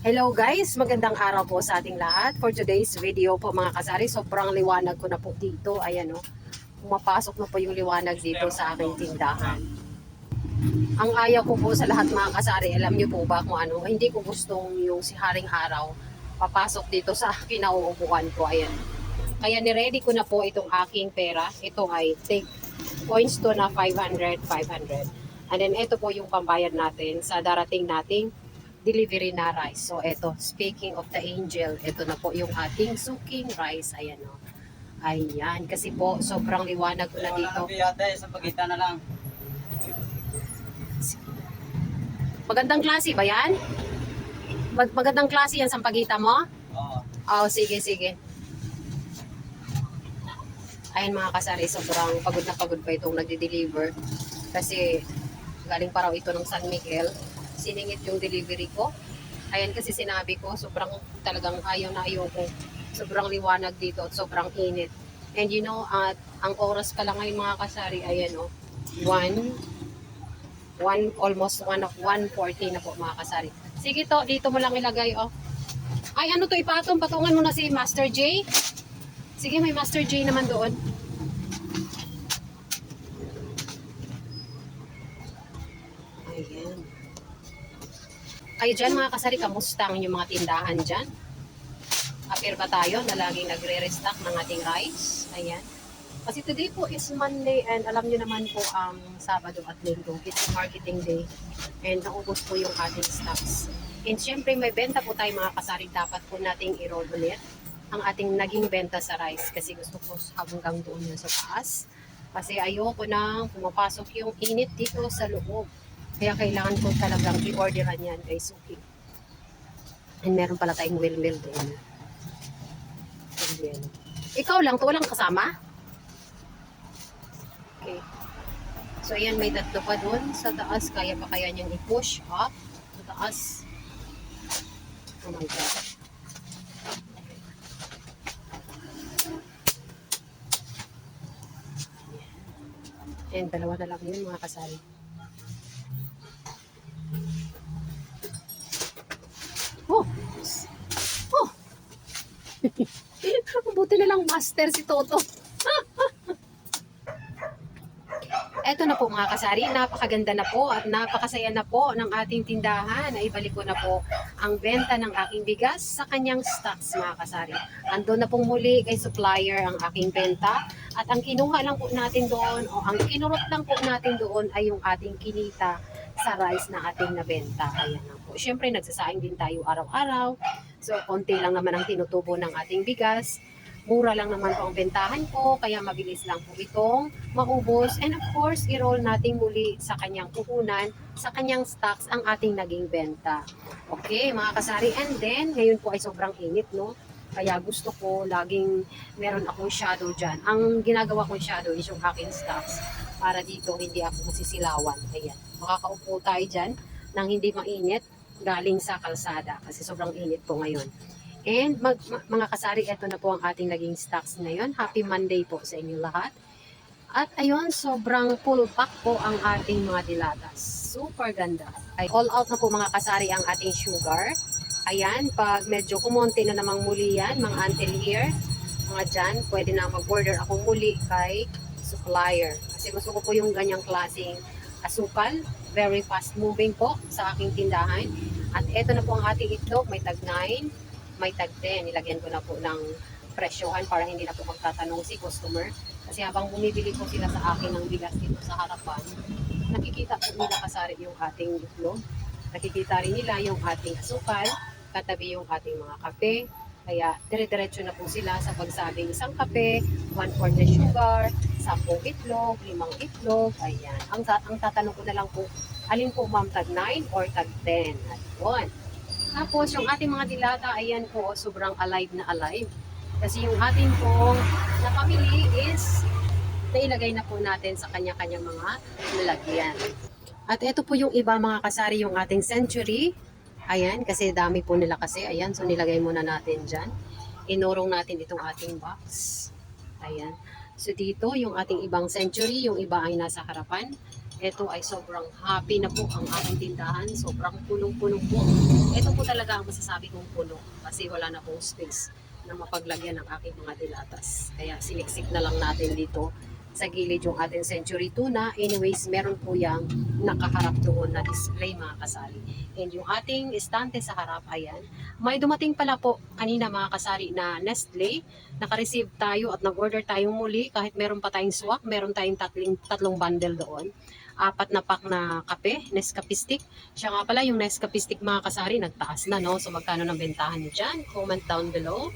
Hello guys, magandang araw po sa ating lahat. For today's video po mga kasari, sobrang liwanag ko na po dito. Ayan o, pumapasok na po yung liwanag dito sa aking tindahan. Ang ayaw ko po sa lahat mga kasari, alam niyo po ba kung ano, hindi ko gustong yung si Haring Araw papasok dito sa kinauupuan ko. Ayan. Kaya niready ko na po itong aking pera. Ito ay take points to na 500, 500. And then ito po yung pambayad natin sa darating nating delivery na rice. So, eto, speaking of the angel, ito na po yung ating suking rice. Ayan, o. Ayan, kasi po, sobrang liwanag ko na dito. Sa pagitan na lang. Magandang klase ba yan? Magandang klase yan sa pagita mo? Oo. Oh, sige, sige. Ayan mga kasari, sobrang pagod na pagod pa itong nagde-deliver. Kasi, galing pa raw ito ng San Miguel. Siningit yung delivery ko. Ayan kasi sinabi ko, sobrang talagang ayaw na ayaw ko. Sobrang liwanag dito at sobrang init. And you know, at ang oras pa lang ngayon mga kasari, ayan o, 1:40 na po mga kasari. Sige to, dito mo lang ilagay o. Ay ano to, patungan mo na si Master J. Sige, may Master J naman doon. Ayan. Kayo dyan mga kasari, kamusta ang inyong mga tindahan dyan? Appear ba tayo na laging nagre-restock ng ating rice? Ayan. Kasi today po is Monday and alam nyo naman po ang Sabado at Linggo. It's marketing day and naubos po yung ating stocks. And syempre may benta po tayo mga kasari. Dapat po nating i-roll ulit ang ating naging benta sa rice. Kasi gusto ko hanggang doon yan sa taas. Kasi ayoko nang pumapasok yung init dito sa loob. Kaya kailangan ko talagang i-orderan yan kay Suki. And meron pala tayong wheel-mill doon. Ikaw lang to, walang kasama? Okay. So ayan, may tatlo pa doon sa taas. Kaya pa kaya niyang i-push up sa taas. Oh my God. And dalawa na lang yun mga kasali. Oh! Oh! Buti na lang master si Toto. Eto na po mga kasari, napakaganda na po at napakasaya na po ng ating tindahan. Naibalik ko na po ang benta ng aking bigas sa kanyang stocks mga kasari. Andun na pong muli kay supplier ang aking benta at ang kinuha lang po natin doon o ang kinurot lang po natin doon ay yung ating kinita sa rice na ating nabenta. Ayan na po. Siyempre nagsasaing din tayo araw-araw. So konti lang naman ang tinutubo ng ating bigas. Mura lang naman po ang bentahan ko, kaya mabilis lang po itong maubos. And of course, i-roll natin muli sa kanyang puhunan, sa kanyang stocks ang ating naging benta. Okay, mga kasari. And then, ngayon po ay sobrang init, no? Kaya gusto ko, laging meron akong shadow dyan. Ang ginagawa kong shadow is yung aking stocks para dito hindi ako masisilawan. Ayan, makakaupo tayo dyan nang hindi mainit galing sa kalsada kasi sobrang init po ngayon. And mga kasari, ito na po ang ating naging stocks ngayon. Happy Monday po sa inyo lahat. At ayun, sobrang full pack po ang ating mga dilatas. Super ganda. Ay, all out na po mga kasari ang ating sugar. Ayan, pag medyo kumonti na namang muli yan, mga until here, mga dyan, pwede na mag-order akong muli kay supplier. Kasi gusto ko po yung ganyang klaseng asukal. Very fast moving po sa aking tindahan. At ito na po ang ating itlog, may tag 9. May tag 10, nilagyan ko na po ng presyohan para hindi na po magtatanong si customer. Kasi habang bumibili po sila sa akin ng bigas dito sa harapan, nakikita po nila kasari yung ating itlog. Nakikita rin nila yung ating asukal, katabi yung ating mga kape. Kaya dire-diretso na po sila sa pagsabing isang kape, 1/4 na sugar, 10 itlog, 5 itlog. Ayan. Ang tatanong ko na lang po, alin po ma'am, tag 9 or tag 10? At yun. Tapos yung ating mga dilata, ayan po, sobrang alive na alive. Kasi yung ating pong napamili is nailagay na po natin sa kanya-kanyang mga lalagyan. At ito po yung iba mga kasari, yung ating century. Ayan, kasi dami po nila kasi. Ayan, so nilagay muna natin dyan. Inurong natin itong ating box. Ayan. So dito, yung ating ibang century, yung iba ay nasa harapan. Ito ay sobrang happy na po ang ating tindahan. Sobrang punong-puno po. Ito po talaga ang masasabi kong puno kasi wala na pong space na mapaglagyan ng aking mga dilatas. Kaya siniksik na lang natin dito sa gilid yung ating century tuna. Anyways, meron po yung nakaharap doon na display mga kasari. And yung ating estante sa harap, ayan. May dumating pala po kanina mga kasari na Nestle. Naka-receive tayo at nag-order tayong muli. Kahit meron pa tayong swak, meron tayong tatlong bundle doon. 4 na pack na kape, Nescafe stick. Siya nga pala yung Nescafe stick mga kasari, nagtaas na no. So magkano ng bentahan niyo dyan? Comment down below.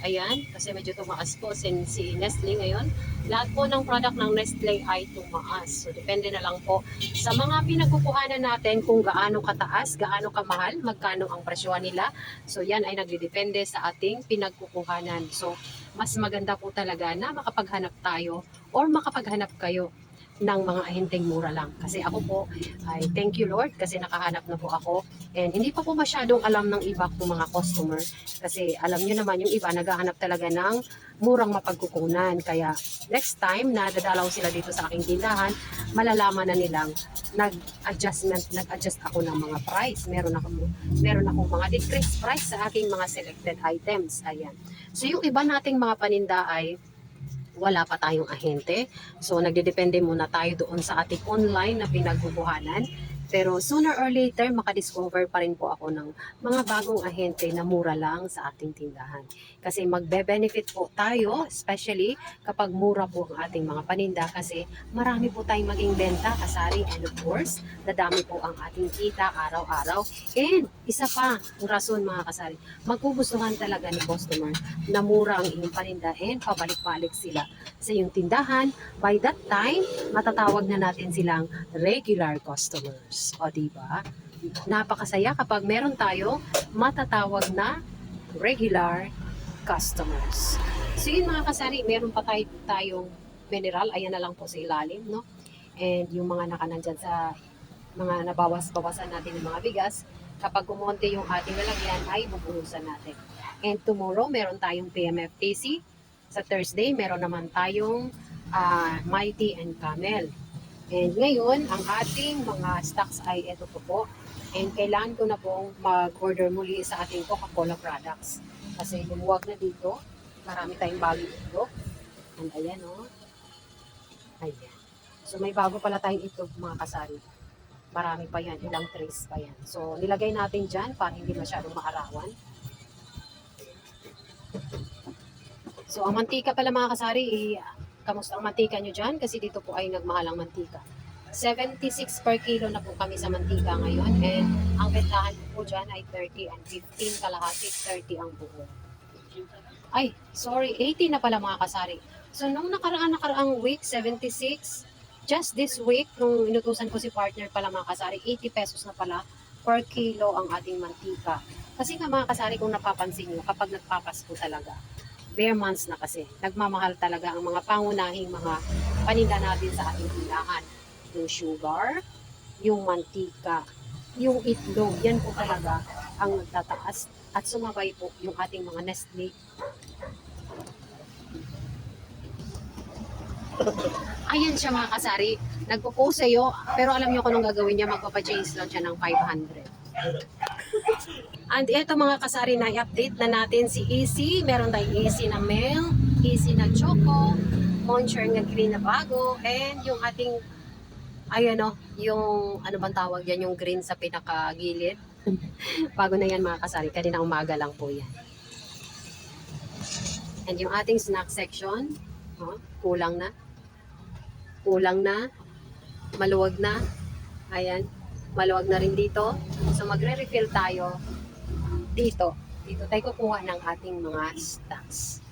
Ayan, kasi medyo tumaas po si Nestle ngayon. Lahat po ng product ng Nestle ay tumaas. So depende na lang po sa mga pinagkukuhanan natin kung gaano kataas, gaano kamahal, magkano ang presyo nila. So yan ay nagdedepende sa ating pinagkukuhanan. So mas maganda po talaga na makapaghanap tayo or makapaghanap kayo ng mga ahenteng mura lang. Kasi ako po, ay thank you Lord kasi nakahanap na po ako. And hindi pa po masyadong alam ng iba kong mga customer. Kasi alam nyo naman yung iba naghahanap talaga ng murang mapagkukunan. Kaya next time na dadalaw sila dito sa aking tindahan, malalaman na nilang nag-adjust ako ng mga price. Meron akong mga decreased price sa aking mga selected items. Ayan. So yung iba nating mga paninda ay wala pa tayong ahente. So, nagdedepende muna tayo doon sa ating online na pinagbubuhanan. Pero sooner or later, makadiscover pa rin po ako ng mga bagong ahente na mura lang sa ating tindahan. Kasi magbe-benefit po tayo, especially kapag mura po ang ating mga paninda kasi marami po tayong maging benta, kasari, and of course, dadami po ang ating kita araw-araw. And isa pa, ang rason mga kasari, magpupusuhan talaga ni customer na mura ang inyong paninda and pabalik-balik sila sa iyong tindahan. By that time, matatawag na natin silang regular customers. O diba? Napakasaya kapag meron tayo matatawag na regular customers. So yun mga kasari, meron pa tayong mineral. Ayan na lang po sa ilalim, no? And yung mga nakanandyan sa mga nabawas-bawasan natin ng mga bigas, kapag kumonte yung ating lalagyan, ay bubuhusan natin. And tomorrow, meron tayong PMFTC. Sa Thursday, meron naman tayong Mighty and Camel. And ngayon, ang ating mga stocks ay ito po. And kailangan ko na pong mag-order muli sa ating Coca-Cola products. Kasi lumuwag na dito. Marami tayong bago dito. And ayan o. Ayan. So may bago pala tayong itlog mga kasari. Marami pa yan. Ilang trays pa yan. So nilagay natin dyan para hindi masyadong maarawan. So ang mantika pala mga kasari, kamusta ang mantika nyo dyan? Kasi dito po ay nagmahal ang mantika. 76 per kilo na po kami sa mantika ngayon. And ang bentahan po dyan ay 30 and 15 kalahati, 30 ang buo. Ay, sorry, 80 na pala mga kasari. So nung nakaraang week, 76. Just this week, nung inutusan ko si partner pala mga kasari, 80 pesos na pala per kilo ang ating mantika. Kasi nga mga kasari, kung napapansin nyo, kapag nagpapasko talaga, bare months na kasi. Nagmamahal talaga ang mga pangunahing mga paninda natin sa ating tindahan. Yung sugar, yung mantika, yung itlog, yan po talaga ang nagtataas. At sumabay po yung ating mga Nestle. Ayan siya mga kasari. Nagpo-post sa'yo, pero alam nyo kung anong gagawin niya, magpapa-change lang siya ng 500. And ito mga kasari na i-update na natin si Easy. Meron tayong Easy na Mel, Easy na Choco, Moncher na green na bago, and yung ating, ayan o, yung, ano bang tawag yan, yung green sa pinakagilid. Bago na yan mga kasari, kanina umaga lang po yan. And yung ating snack section, kulang na. Kulang na, maluwag na. Ayan, maluwag na rin dito. So magre-refill tayo dito tayo kukuha ng ating mga stocks.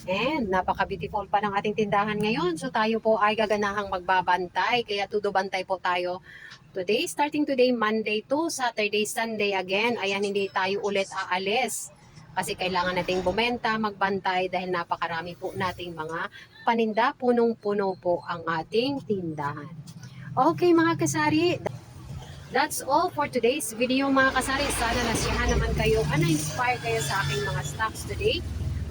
And napaka-beautiful pa ng ating tindahan ngayon. So tayo po ay gaganahang magbabantay. Kaya tudo bantay po tayo. Today, starting today, Monday to Saturday, Sunday again. Ayan, hindi tayo ulit aalis. Kasi kailangan nating bumenta, magbantay dahil napakarami po nating mga paninda. Punong-puno po ang ating tindahan. Okay mga kasari, that's all for today's video mga kasari. Sana nasiyahan naman kayo at na-inspire kayo sa aking mga stocks today.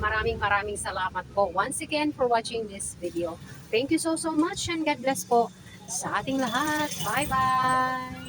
Maraming salamat po once again for watching this video. Thank you so much and God bless po sa ating lahat. Bye-bye!